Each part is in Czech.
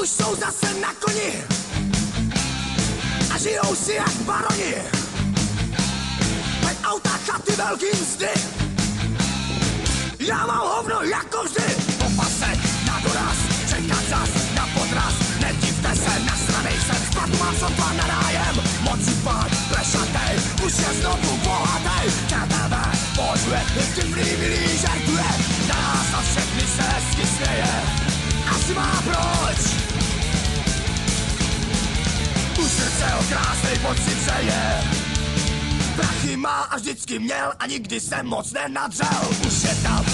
už jsou zase na koni a žijou si jak baroni. Mají auta, chaty, velký mzdy, já mám hovno jako vždy. Po pase na doraz, čekat zas na podraz, nedivte se, nasranej jsem, spadu mám sotva na nájem. Moci pán, plešatej, už je znovu bohatej. ČTV pořuje, vtipný milý žertuje, na nás na všechny se hezky směje. Asi má proč, u srdce ho krásnej pocit přeje. Prachy má a vždycky měl a nikdy jsem moc nenadřel. Už je tam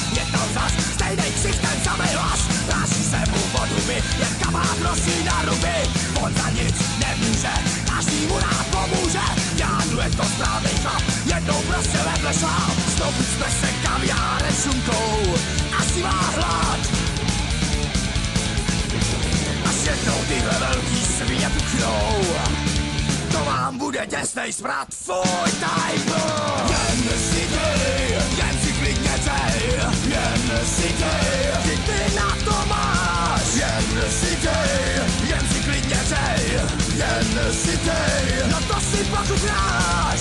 zas, stejnej ksich, ten samej hlas. Práší se mu voduby, jak kabát nosí na ruby. On za nic nemůže, každý mu rád pomůže. Jádu je to správnej chlap, jednou prostě vedle šláp. Znovu jsme se kaviárem šunkou, asi má hlad. Až jednou tyhle velký svině puchnou, to vám bude děsnej smrad, fuj, tajbu. Jen si klidně dej, jen si dej, ty na to máš. Jen si klidně dej, jen si dej, no to si pochutnáš.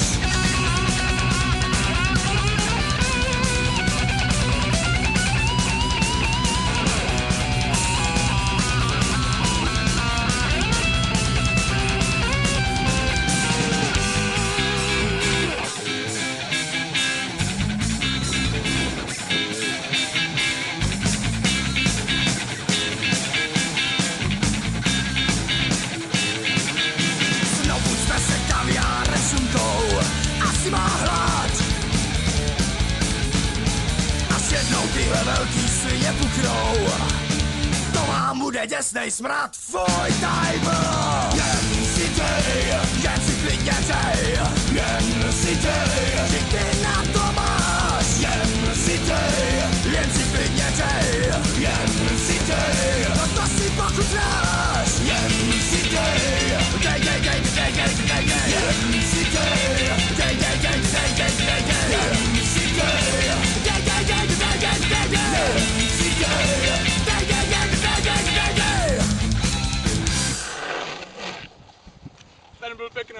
Asi má hlad. Až jednou tyhle velký svině puchnou, to vám bude děsnej smrad, fuj, tajbu. Jen si klidně dej, jen si dej, ty na to máš. Jen si klidně dej, jen si dej, no to si pochutnáš. Jen si dej, jen si dej, Ten byl pěkný.